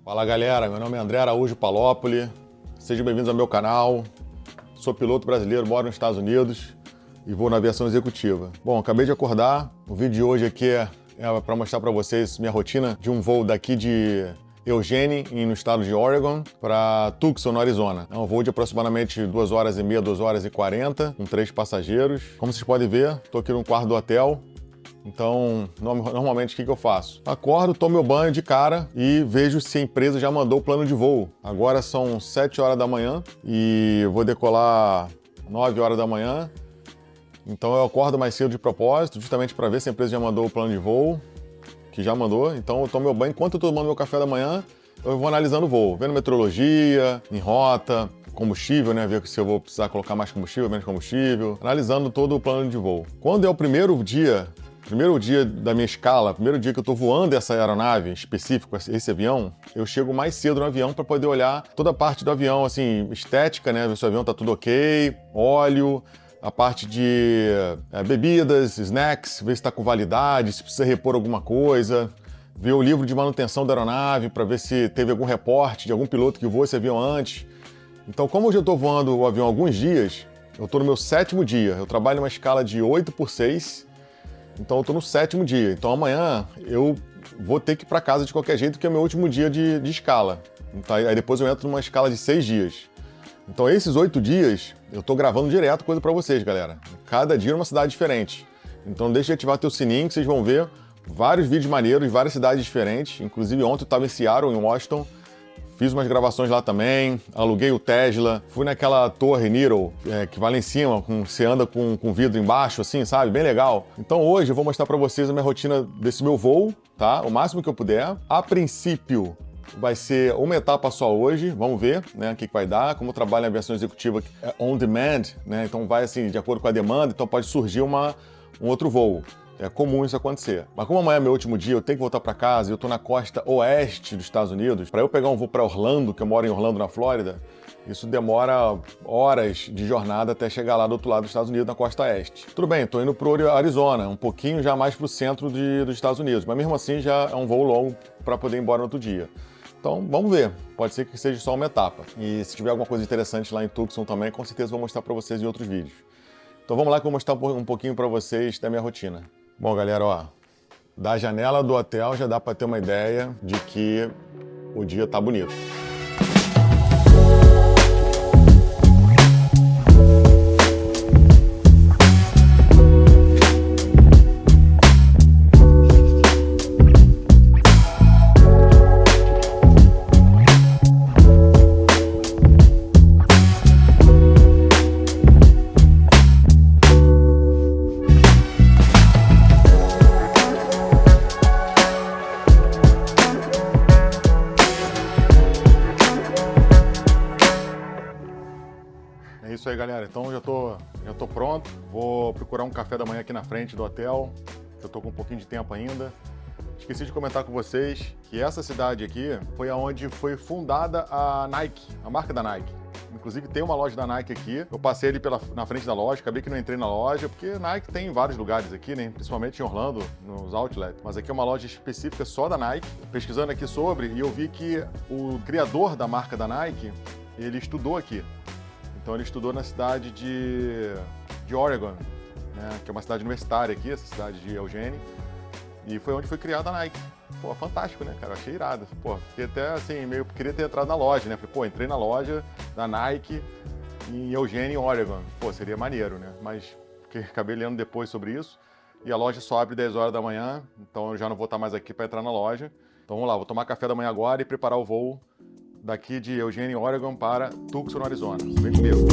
Fala galera, meu nome é André Araújo Palópoli, sejam bem-vindos ao meu canal. Sou piloto brasileiro, moro nos Estados Unidos e vou na aviação executiva. Bom, acabei de acordar, o vídeo de hoje aqui é para mostrar para vocês minha rotina de um voo daqui de Eugene, no estado de Oregon, para Tucson, no Arizona. É um voo de aproximadamente 2 horas e meia, 2 horas e 40, com 3 passageiros. Como vocês podem ver, estou aqui no quarto do hotel. Então, normalmente, o que eu faço? Acordo, tomo meu banho de cara e vejo se a empresa já mandou o plano de voo. Agora são 7 horas da manhã e vou decolar 9 horas da manhã. Então eu acordo mais cedo de propósito, justamente para ver se a empresa já mandou o plano de voo, que já mandou. Então eu tomo meu banho, enquanto eu estou tomando meu café da manhã, eu vou analisando o voo, vendo meteorologia, em rota, combustível, né? Ver se eu vou precisar colocar mais combustível, menos combustível, analisando todo o plano de voo. Quando é o primeiro dia da minha escala, primeiro dia que eu tô voando essa aeronave específica, esse avião, eu chego mais cedo no avião para poder olhar toda a parte do avião, assim, estética, né? Ver se o avião tá tudo ok, óleo, a parte de bebidas, snacks, ver se tá com validade, se precisa repor alguma coisa, ver o livro de manutenção da aeronave para ver se teve algum reporte de algum piloto que voou esse avião antes. Então, como eu já tô voando o avião há alguns dias, eu tô no meu 7º dia, eu trabalho numa escala de 8x6, então eu tô no 7º dia. Então amanhã eu vou ter que ir para casa de qualquer jeito, que é o meu último dia de escala. Então, aí depois eu entro numa escala de 6 dias. Então esses 8 dias eu tô gravando direto coisa para vocês, galera. Cada dia numa cidade diferente. Então não deixe de ativar teu sininho que vocês vão ver vários vídeos maneiros, várias cidades diferentes. Inclusive ontem eu estava em Seattle, em Washington. Fiz umas gravações lá também, aluguei o Tesla, fui naquela torre Nero, que vai lá em cima, você anda com vidro embaixo, assim, sabe? Bem legal. Então hoje eu vou mostrar pra vocês a minha rotina desse meu voo, tá? O máximo que eu puder. A princípio, vai ser uma etapa só hoje, vamos ver, né, o que vai dar. Como eu trabalho em aviação executiva on demand, né, então vai assim, de acordo com a demanda, então pode surgir um outro voo. É comum isso acontecer. Mas como amanhã é meu último dia, eu tenho que voltar para casa e eu estou na costa oeste dos Estados Unidos, para eu pegar um voo para Orlando, que eu moro em Orlando, na Flórida, isso demora horas de jornada até chegar lá do outro lado dos Estados Unidos, na costa oeste. Tudo bem, estou indo para o Arizona, um pouquinho já mais para o centro dos Estados Unidos, mas mesmo assim já é um voo longo para poder ir embora no outro dia. Então, vamos ver. Pode ser que seja só uma etapa. E se tiver alguma coisa interessante lá em Tucson também, com certeza vou mostrar para vocês em outros vídeos. Então vamos lá que eu vou mostrar um pouquinho para vocês da minha rotina. Bom, galera, ó, da janela do hotel já dá para ter uma ideia de que o dia tá bonito. É isso aí, galera. Então já tô pronto. Vou procurar um café da manhã aqui na frente do hotel. Eu tô com um pouquinho de tempo ainda. Esqueci de comentar com vocês que essa cidade aqui foi aonde foi fundada a Nike, a marca da Nike. Inclusive tem uma loja da Nike aqui. Eu passei ali na frente da loja, acabei que não entrei na loja, porque Nike tem em vários lugares aqui, né? Principalmente em Orlando, nos outlets. Mas aqui é uma loja específica só da Nike. Pesquisando aqui sobre, e eu vi que o criador da marca da Nike, ele estudou aqui. Então ele estudou na cidade de Oregon, né, que é uma cidade universitária aqui, essa cidade de Eugene, e foi onde foi criada a Nike. Pô, fantástico, né, cara? Eu achei irado. Pô, fiquei até assim, meio queria ter entrado na loja, né? Falei, pô, entrei na loja da Nike em Eugene, Oregon. Pô, seria maneiro, né? Mas acabei lendo depois sobre isso, e a loja só abre 10 horas da manhã, então eu já não vou estar mais aqui para entrar na loja. Então vamos lá, vou tomar café da manhã agora e preparar o voo daqui de Eugene, Oregon para Tucson, Arizona. Vem comigo.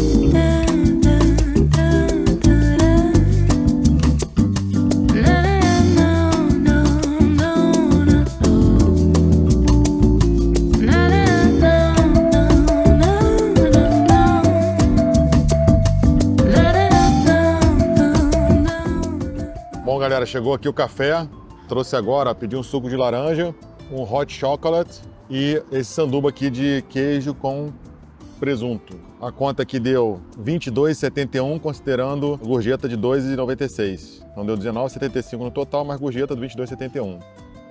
Bom, galera, chegou aqui o café. Trouxe agora, pedi um suco de laranja, um hot chocolate e esse sanduba aqui de queijo com presunto. A conta aqui deu R$ 22,71, considerando gorjeta de R$ 2,96. Então deu R$ 19,75 no total, mas gorjeta de R$ 22,71.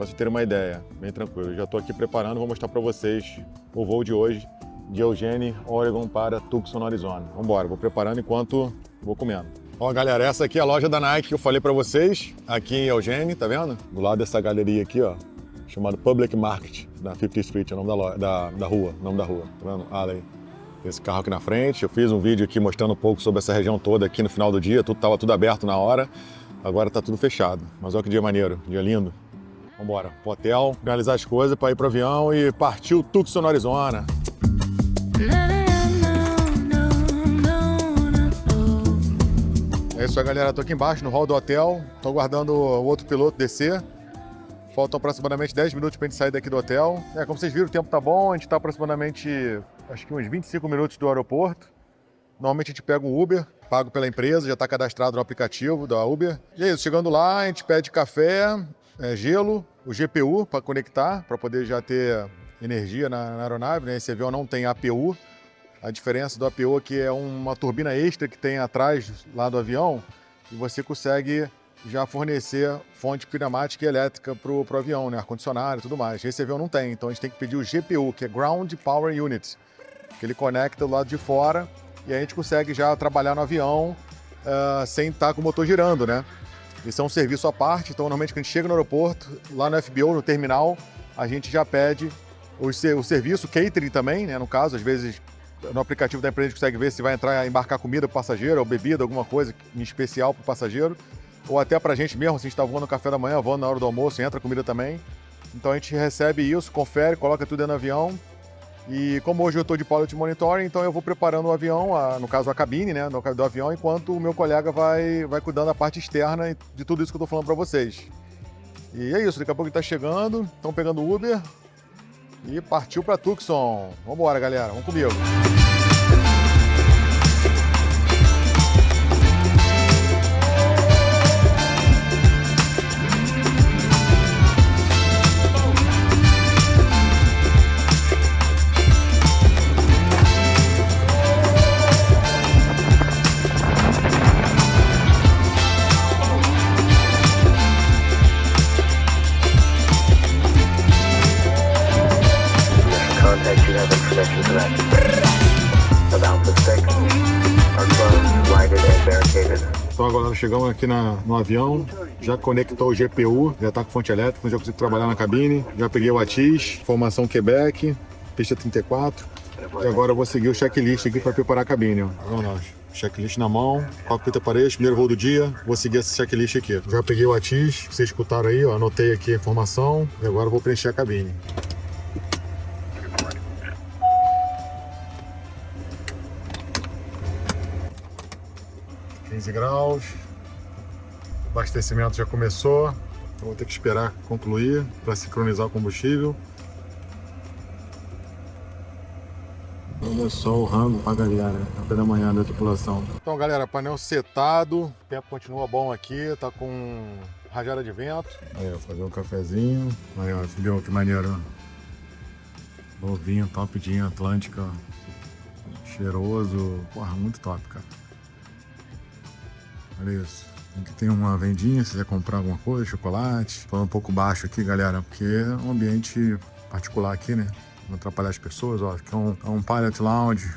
para vocês terem uma ideia, bem tranquilo. Eu já estou aqui preparando, vou mostrar para vocês o voo de hoje, de Eugene, Oregon para Tucson, Arizona. Vamos embora, vou preparando enquanto vou comendo. Ó, galera, essa aqui é a loja da Nike que eu falei para vocês, aqui em Eugene, tá vendo? Do lado dessa galeria aqui, ó, chamado Public Market, na 50th Street, é o nome da rua, nome da rua, tá vendo? Ah, aí. Esse carro aqui na frente. Eu fiz um vídeo aqui mostrando um pouco sobre essa região toda aqui no final do dia, tava tudo aberto na hora. Agora tá tudo fechado. Mas olha que dia maneiro, dia lindo. Vambora pro hotel, finalizar as coisas para ir pro avião e partiu Tucson, Arizona. É isso aí, galera. Tô aqui embaixo no hall do hotel. Tô aguardando o outro piloto descer. Faltam aproximadamente 10 minutos pra gente sair daqui do hotel. Como vocês viram, o tempo tá bom. A gente tá aproximadamente, acho que uns 25 minutos do aeroporto. Normalmente a gente pega um Uber, pago pela empresa, já está cadastrado no aplicativo da Uber. E é isso, chegando lá, a gente pede café, gelo, o GPU para conectar, para poder já ter energia na aeronave, né? Esse avião não tem APU. A diferença do APU é que é uma turbina extra que tem atrás lá do avião e você consegue já fornecer fonte pneumática e elétrica para o avião, né? Ar-condicionado e tudo mais. Esse avião não tem, então a gente tem que pedir o GPU, que é Ground Power Unit, que ele conecta do lado de fora. E a gente consegue já trabalhar no avião sem estar com o motor girando, né? Isso é um serviço à parte, então normalmente quando a gente chega no aeroporto, lá no FBO, no terminal, a gente já pede o serviço, catering também, né? No caso, às vezes no aplicativo da empresa a gente consegue ver se vai embarcar comida para o passageiro ou bebida, alguma coisa em especial para o passageiro, ou até para a gente mesmo, se a gente está voando no café da manhã, voando na hora do almoço, entra comida também. Então a gente recebe isso, confere, coloca tudo dentro do avião. E como hoje eu estou de pilot monitoring, então eu vou preparando o avião, no caso a cabine, né, do avião, enquanto o meu colega vai cuidando da parte externa de tudo isso que eu estou falando para vocês. E é isso, daqui a pouco ele está chegando, estão pegando o Uber e partiu para Tucson. Vamos embora, galera, vamos comigo. Então agora chegamos aqui no avião, já conectou o GPU, já está com fonte elétrica, já consigo trabalhar na cabine, já peguei o ATIS, formação Quebec, pista 34, e agora eu vou seguir o checklist aqui para preparar a cabine. Ó. Vamos lá, checklist na mão, cockpit aparelhos, primeiro voo do dia, vou seguir esse checklist aqui. Já peguei o ATIS, vocês escutaram aí, ó, anotei aqui a informação, e agora eu vou preencher a cabine. 15 graus, o abastecimento já começou, então vou ter que esperar concluir para sincronizar o combustível. Olha só o rango para a galera, café da manhã da tripulação. Então galera, painel setado, o tempo continua bom aqui, tá com rajada de vento. Aí, vou fazer um cafezinho. Aí, ó, viu que maneiro. Novinho, top de Atlântica, cheiroso, porra, muito top, cara. Olha isso. Aqui tem uma vendinha, se quiser comprar alguma coisa, chocolate. Falando um pouco baixo aqui, galera, porque é um ambiente particular aqui, né? Não atrapalhar as pessoas, ó. Aqui é um pilot lounge.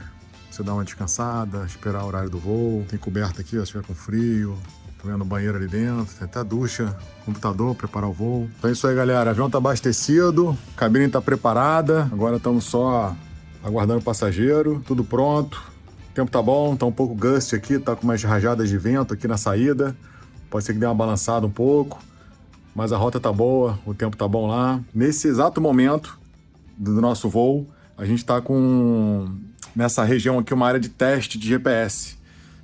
Você dá uma descansada, esperar o horário do voo. Tem coberta aqui, ó, se estiver com frio. Tô vendo banheiro ali dentro, tem até ducha, computador, preparar o voo. Então é isso aí, galera. O avião tá abastecido, a cabine tá preparada. Agora estamos só aguardando o passageiro, tudo pronto. O tempo tá bom, tá um pouco gust aqui, tá com umas rajadas de vento aqui na saída. Pode ser que dê uma balançada um pouco, mas a rota tá boa, o tempo tá bom lá. Nesse exato momento do nosso voo, a gente tá nessa região aqui, uma área de teste de GPS.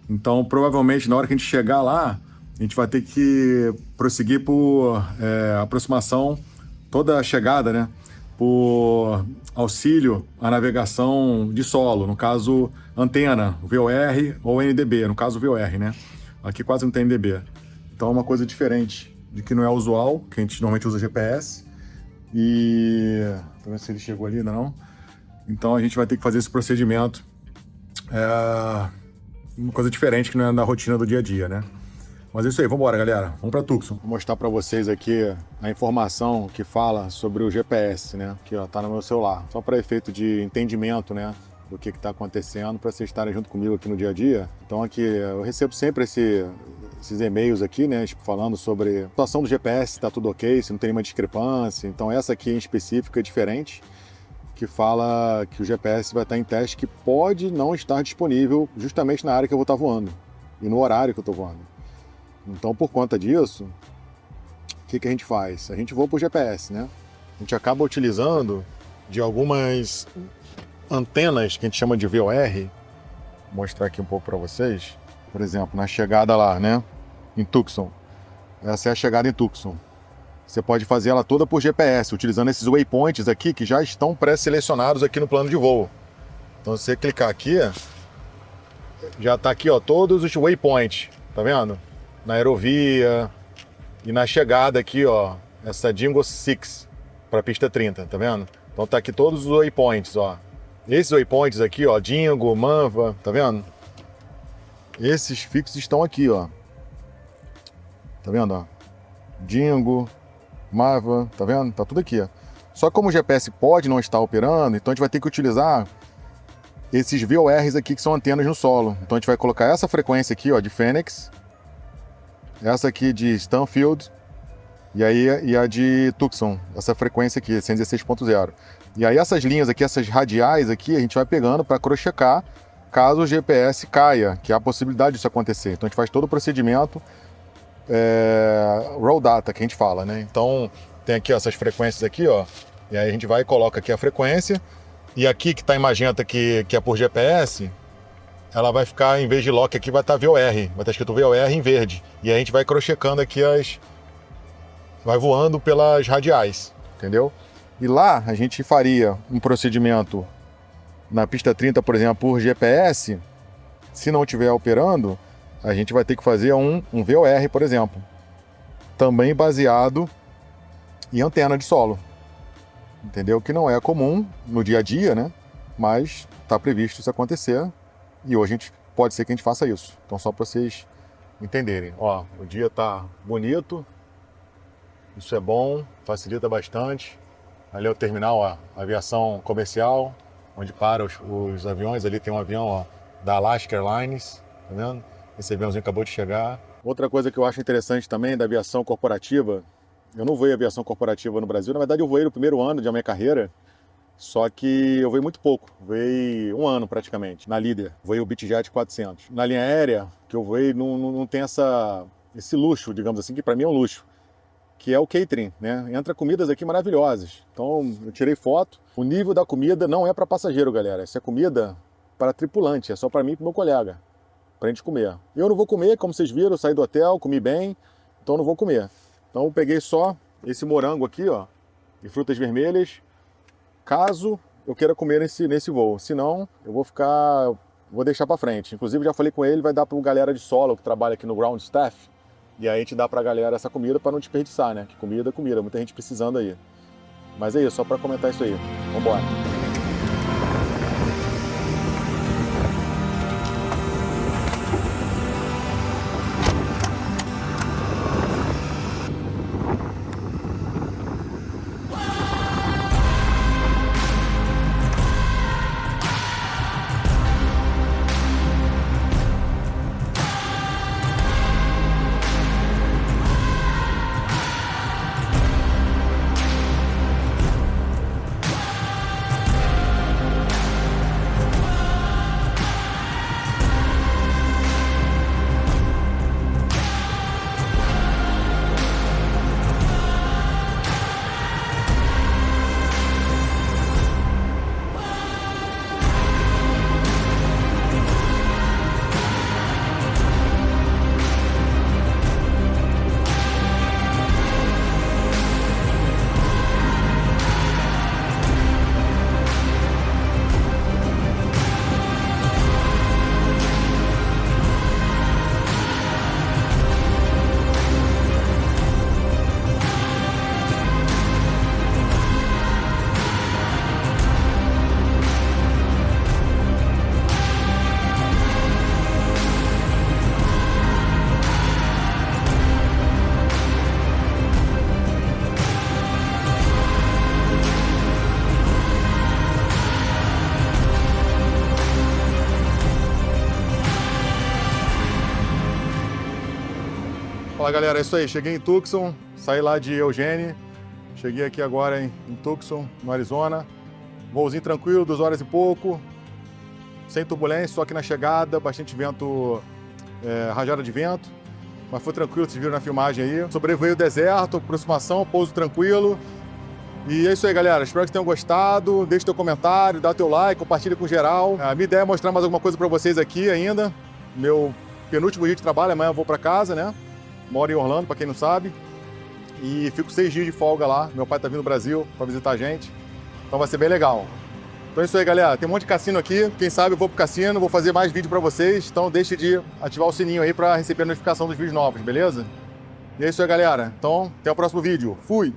Então, provavelmente, na hora que a gente chegar lá, a gente vai ter que prosseguir por aproximação, toda a chegada, né? Por auxílio à navegação de solo, no caso antena, VOR ou NDB, no caso VOR, né? Aqui quase não tem NDB. Então é uma coisa diferente, de que não é usual, que a gente normalmente usa GPS. E... Deixa eu ver se ele chegou ali ainda não. Então a gente vai ter que fazer esse procedimento. Uma coisa diferente que não é da rotina do dia a dia, né? Mas é isso aí, vamos embora, galera. Vamos para Tucson. Vou mostrar para vocês aqui a informação que fala sobre o GPS, né? Que ó, tá no meu celular. Só para efeito de entendimento, né? Do que está acontecendo, para vocês estarem junto comigo aqui no dia a dia. Então aqui eu recebo sempre esses e-mails aqui, né? Tipo, falando sobre a situação do GPS, se tá tudo ok, se não tem nenhuma discrepância. Então essa aqui em específico é diferente, que fala que o GPS vai estar em teste que pode não estar disponível justamente na área que eu vou estar voando e no horário que eu estou voando. Então, por conta disso, o que a gente faz? A gente voa por GPS, né? A gente acaba utilizando de algumas antenas que a gente chama de VOR. Vou mostrar aqui um pouco para vocês. Por exemplo, na chegada lá, né? Em Tucson. Essa é a chegada em Tucson. Você pode fazer ela toda por GPS, utilizando esses waypoints aqui que já estão pré-selecionados aqui no plano de voo. Então, se você clicar aqui, já está aqui, ó, todos os waypoints, tá vendo? Na aerovia e na chegada aqui, ó, essa Dingo 6 para a pista 30, tá vendo? Então tá aqui todos os waypoints, ó. Esses waypoints aqui, ó, Dingo, Manva, tá vendo? Esses fixos estão aqui, ó. Tá vendo, ó? Dingo, Manva, tá vendo? Tá tudo aqui, ó. Só que como o GPS pode não estar operando, então a gente vai ter que utilizar esses VORs aqui que são antenas no solo. Então a gente vai colocar essa frequência aqui, ó, de Phoenix, essa aqui de Stanfield e a de Tucson, essa frequência aqui, 116.0. E aí essas linhas aqui, essas radiais aqui, a gente vai pegando para crochecar caso o GPS caia, que há a possibilidade disso acontecer. Então a gente faz todo o procedimento raw data, que a gente fala, né? Então tem aqui ó, essas frequências aqui, ó, e aí a gente vai e coloca aqui a frequência, e aqui que está em magenta que é por GPS, ela vai ficar, em vez de lock aqui, vai estar VOR. Vai estar escrito VOR em verde. E aí a gente vai crochecando aqui vai voando pelas radiais, entendeu? E lá a gente faria um procedimento na pista 30, por exemplo, por GPS. Se não estiver operando, a gente vai ter que fazer um VOR, por exemplo. Também baseado em antena de solo. Entendeu? Que não é comum no dia a dia, né? Mas está previsto isso acontecer. E hoje pode ser que a gente faça isso. Então só para vocês entenderem. Ó, o dia tá bonito. Isso é bom, facilita bastante. Ali é o terminal, ó, aviação comercial, onde para os aviões. Ali tem um avião, ó, da Alaska Airlines, tá vendo? Esse aviãozinho acabou de chegar. Outra coisa que eu acho interessante também da aviação corporativa, eu não voei aviação corporativa no Brasil. Na verdade eu voei no primeiro ano da minha carreira. Só que eu voei muito pouco, voei um ano praticamente, na Líder, voei o Beechjet 400. Na linha aérea, que eu voei, não tem esse luxo, digamos assim, que para mim é um luxo, que é o catering, né? Entra comidas aqui maravilhosas. Então eu tirei foto, o nível da comida não é para passageiro, galera, isso é comida para tripulante, é só para mim e para meu colega, para a gente comer. Eu não vou comer, como vocês viram, eu saí do hotel, comi bem, então não vou comer. Então eu peguei só esse morango aqui, ó, e frutas vermelhas, caso eu queira comer nesse voo. Se não, eu vou deixar para frente. Inclusive já falei com ele, vai dar para galera de solo que trabalha aqui no ground staff, e aí a gente dá para a galera essa comida para não desperdiçar, né? Que comida é comida, muita gente precisando aí. Mas é isso, só para comentar isso aí. Vambora. Fala galera, é isso aí, cheguei em Tucson, saí lá de Eugene, cheguei aqui agora em Tucson, no Arizona. Voozinho tranquilo, 2 horas e pouco, sem turbulência, só aqui na chegada, bastante vento, rajada de vento, mas foi tranquilo, vocês viram na filmagem aí. Sobrevoei o deserto, aproximação, pouso tranquilo. E é isso aí, galera. Espero que vocês tenham gostado. Deixe teu comentário, dá teu like, compartilha com geral. A minha ideia é mostrar mais alguma coisa para vocês aqui ainda. Meu penúltimo dia de trabalho, amanhã eu vou para casa, né? Moro em Orlando, para quem não sabe. E fico 6 dias de folga lá. Meu pai tá vindo do Brasil para visitar a gente. Então vai ser bem legal. Então é isso aí, galera. Tem um monte de cassino aqui. Quem sabe eu vou pro cassino, vou fazer mais vídeo para vocês. Então deixe de ativar o sininho aí para receber a notificação dos vídeos novos, beleza? E é isso aí, galera. Então, até o próximo vídeo. Fui!